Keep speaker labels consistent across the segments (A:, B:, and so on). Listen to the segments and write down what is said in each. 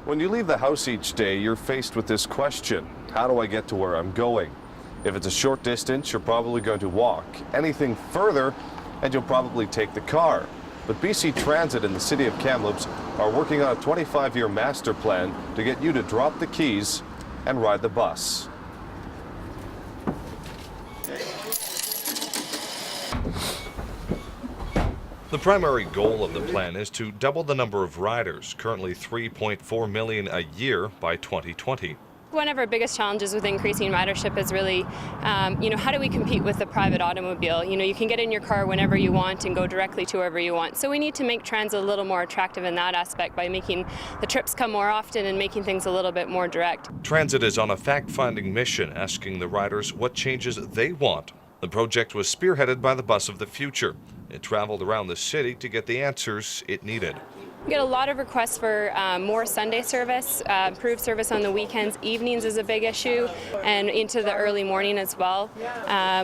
A: When you leave the house each day, you're faced with this question: how do I get to where I'm going? If it's a short distance, you're probably going to walk. Anything further, and you'll probably take the car. But BC Transit and the City of Kamloops are working on a 25-year master plan to get you to drop the keys and ride the bus.
B: The primary goal of the plan is to double the number of riders, currently 3.4 million a year, by 2020.
C: One of our biggest challenges with increasing ridership is really, how do we compete with the private automobile? You can get in your car whenever you want and go directly to wherever you want. So we need to make transit a little more attractive in that aspect by making the trips come more often and making things a little bit more direct.
B: Transit is on a fact-finding mission, asking the riders what changes they want. The project was spearheaded by the Bus of the Future. It traveled around the city to get the answers it needed.
C: We get a lot of requests for more Sunday service, improved service on the weekends. Evenings is a big issue, and into the early morning as well.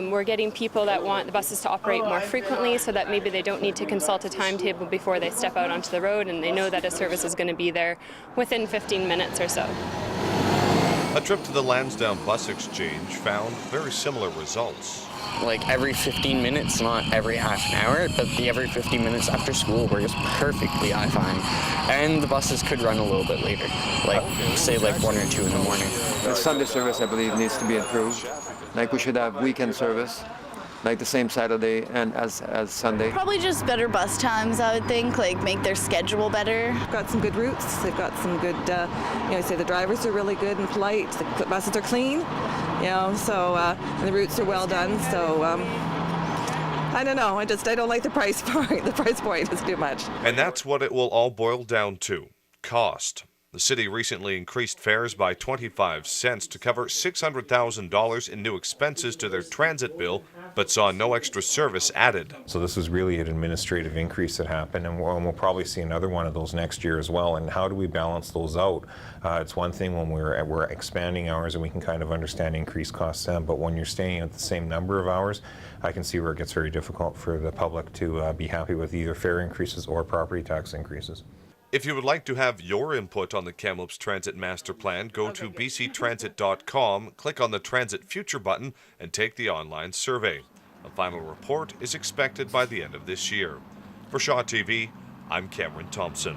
C: We're getting people that want the buses to operate more frequently so that maybe they don't need to consult a timetable before they step out onto the road, and they know that a service is going to be there within 15 minutes or so.
B: A trip to the Lansdowne Bus Exchange found very similar results.
D: Like every 15 minutes, not every half an hour, but the every 15 minutes after school works perfectly, I find. And the buses could run a little bit later, like say like 1 or 2 in the morning.
E: The Sunday service, I believe, needs to be improved. Like we should have weekend service, like the same Saturday and as Sunday.
F: Probably just better bus times, I would think, like make their schedule better.
G: Got some good routes. They've got some good, say the drivers are really good and polite. The buses are clean, and the routes are well done. So I don't know. I don't like the price point. The price point is too much.
B: And that's what it will all boil down to: cost. The city recently increased fares by 25 cents to cover $600,000 in new expenses to their transit bill, but saw no extra service added.
H: So this is really an administrative increase that happened, and we'll probably see another one of those next year as well. And how do we balance those out? It's one thing when we're expanding hours and we can kind of understand increased costs then, but when you're staying at the same number of hours, I can see where it gets very difficult for the public to be happy with either fare increases or property tax increases.
B: If you would like to have your input on the Kamloops Transit Master Plan, go to bctransit.com, click on the Transit Future button, and take the online survey. A final report is expected by the end of this year. For Shaw TV, I'm Cameron Thompson.